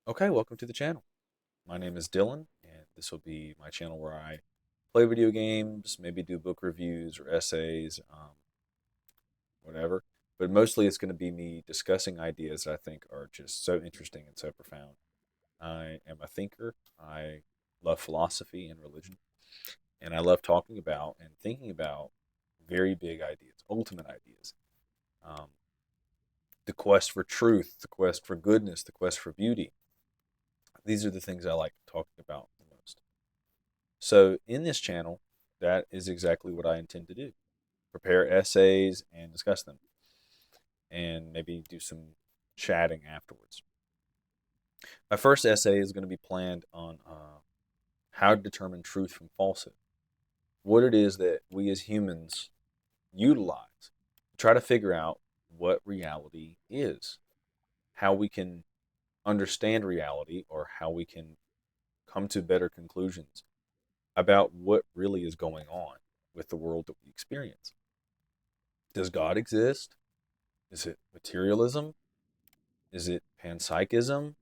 Okay, welcome to the channel. My name is Dylan, and this will be my channel where I play video games, maybe do book reviews or essays, whatever. But mostly it's going to be me discussing ideas that I think are just so interesting and so profound. I am a thinker. I love philosophy and religion, and I love talking about and thinking about very big ideas, ultimate ideas. Um, the quest for truth, the quest for goodness, the quest for beauty. These are the things I like talking about the most. So in this channel, that is exactly what I intend to do. Prepare essays and discuss them and maybe do some chatting afterwards. My first essay is going to be planned on how to determine truth from falsehood. What it is that we as humans utilize to try to figure out what reality is, how we can understand reality, or how we can come to better conclusions about what really is going on with the world that we experience. Does God exist? Is it materialism? Is it panpsychism?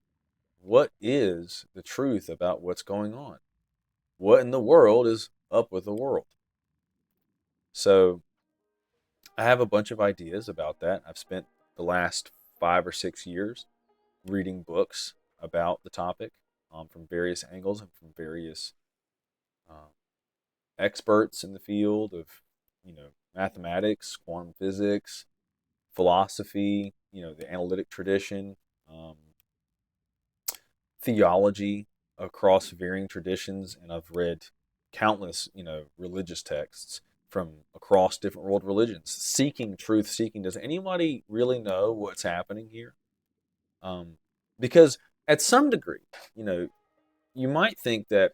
What is the truth about what's going on? What in the world is up with the world? So I have a bunch of ideas about that. I've spent the last 5 or 6 years reading books about the topic from various angles and from various uh, experts in the field of, mathematics, quantum physics, philosophy, the analytic tradition, um, theology across varying traditions, and I've read countless, religious texts from across different world religions, seeking truth, seeking. Does anybody really know what's happening here? Because at some degree, you know, you might think that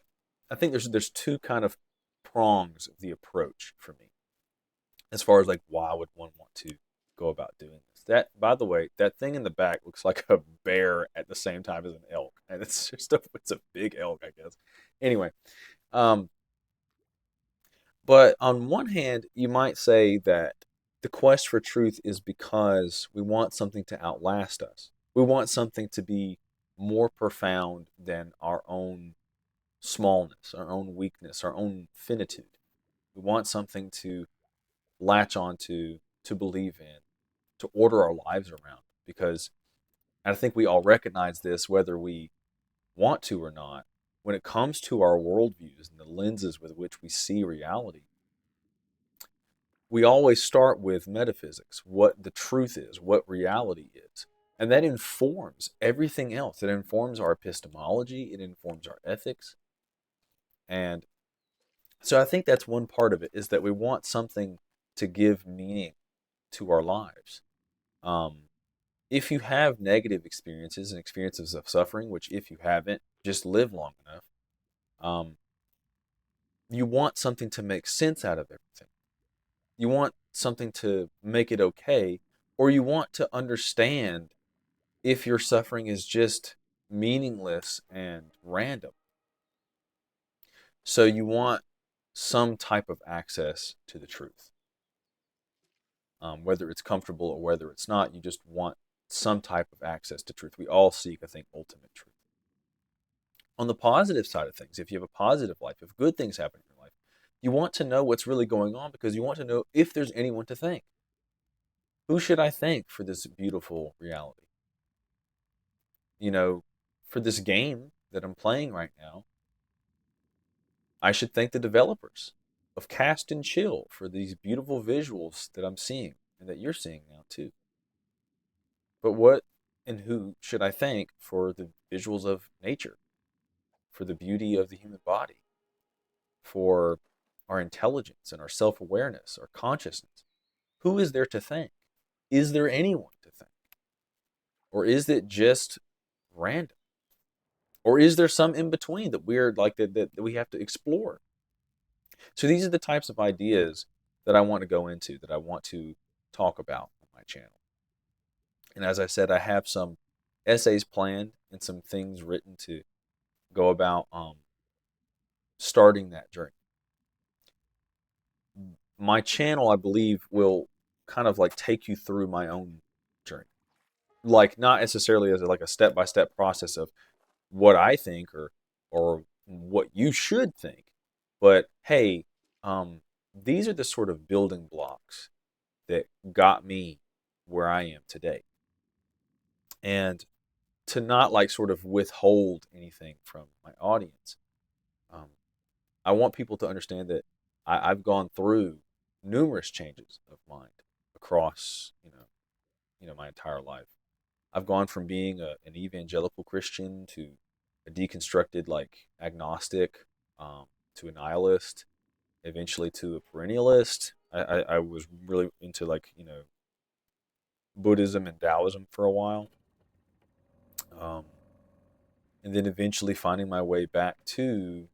I think there's two kind of prongs of the approach for me as far as like why would one want to go about doing this. That, by the way, that thing in the back looks like a bear at the same time as an elk, and it's a big elk, I guess. Anyway, um, but on one hand, you might say that the quest for truth is because we want something to outlast us. We want something to be more profound than our own smallness, our own weakness, our own finitude. We want something to latch onto, to believe in, to order our lives around. Because I think we all recognize this, whether we want to or not, when it comes to our worldviews and the lenses with which we see reality, we always start with metaphysics, what the truth is, what reality is. And that informs everything else. It informs our epistemology, it informs our ethics. And so I think that's one part of it, is that we want something to give meaning to our lives. Um, if you have negative experiences and experiences of suffering, which if you haven't, just live long enough, um, you want something to make sense out of everything. You want something to make it okay, or you want to understand if your suffering is just meaningless and random. So you want some type of access to the truth. Whether it's comfortable or whether it's not, you just want some type of access to truth. We all seek, I think, ultimate truth. On the positive side of things, if you have a positive life, if good things happen in your life, you want to know what's really going on because you want to know if there's anyone to thank. Who should I thank for this beautiful reality? You know, for this game that I'm playing right now, I should thank the developers of Cast and Chill for these beautiful visuals that I'm seeing and that you're seeing now too. But what and who should I thank for the visuals of nature, for the beauty of the human body, for our intelligence and our self awareness, our consciousness? Who is there to thank? Is there anyone to thank? Or is it just random? Or is there some in between that we're like that we have to explore? So these are the types of ideas that I want to go into, that I want to talk about on my channel. And as I said, I have some essays planned and some things written to go about starting that journey. My channel, I believe, will kind of like take you through my own journey. Like not necessarily as like a step-by-step process of what I think or what you should think. But hey, these are the sort of building blocks that got me where I am today. And to not like sort of withhold anything from my audience, um, I want people to understand that I've gone through numerous changes of mind across, my entire life. I've gone from being an evangelical Christian to a deconstructed like agnostic, to a nihilist, eventually to a perennialist. I was really into like Buddhism and Taoism for a while, um, and then eventually finding my way back to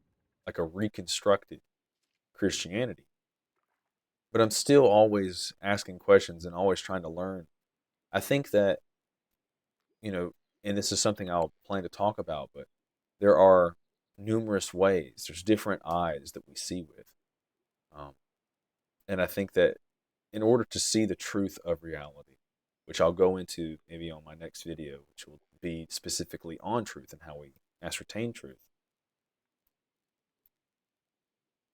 like a reconstructed Christianity. But I'm still always asking questions and always trying to learn. I think that you know, and this is something I'll plan to talk about, but there are numerous ways. There's different eyes that we see with. Um, and I think that in order to see the truth of reality, which I'll go into maybe on my next video, which will be specifically on truth and how we ascertain truth,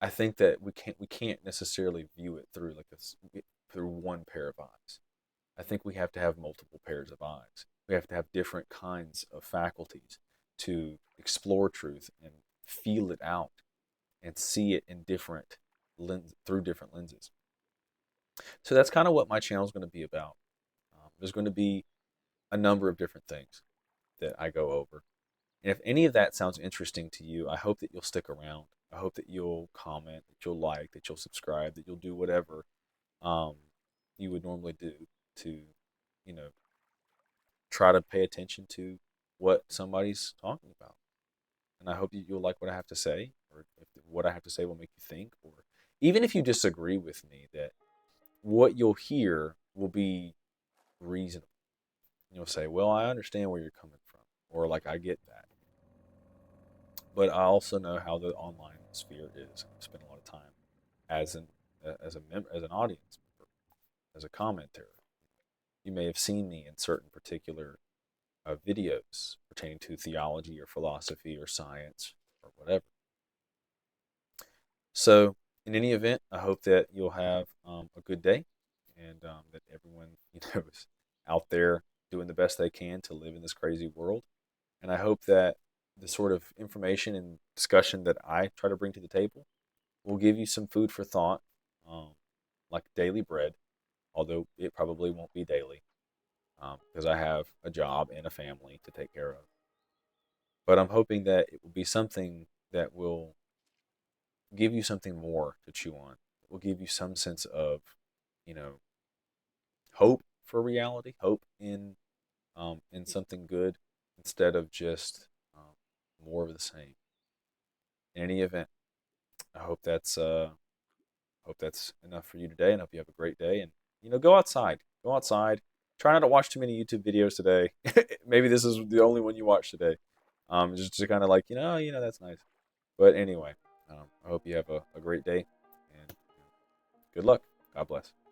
I think that we can't necessarily view it through like this through one pair of eyes. I think we have to have multiple pairs of eyes. We have to have different kinds of faculties to explore truth and feel it out and see it in different through different lenses. So that's kind of what my channel is going to be about. There's going to be a number of different things that I go over. And if any of that sounds interesting to you, I hope that you'll stick around. I hope that you'll comment, that you'll like, that you'll subscribe, that you'll do whatever um, you would normally do to, you know, try to pay attention to what somebody's talking about. And I hope you'll like what I have to say, or if what I have to say will make you think, or even if you disagree with me, that what you'll hear will be reasonable. You'll say, well, I understand where you're coming from, or like, I get that. But I also know how the online sphere is. I spend a lot of time as an as a member, as an audience member, as a commentator. You may have seen me in certain particular videos pertaining to theology or philosophy or science or whatever. So, in any event, I hope that you'll have a good day, and that everyone is out there doing the best they can to live in this crazy world. And I hope that the sort of information and discussion that I try to bring to the table will give you some food for thought, um, like daily bread, although it probably won't be daily because I have a job and a family to take care of. But I'm hoping that it will be something that will give you something more to chew on. It will give you some sense of, you know, hope for reality, hope in something good instead of just more of the same. In any event, I hope that's enough for you today, and I hope you have a great day. And go outside, go outside. Try not to watch too many YouTube videos today. Maybe this is the only one you watch today. Just to kind of like that's nice. But anyway, I hope you have a great day, and good luck. God bless.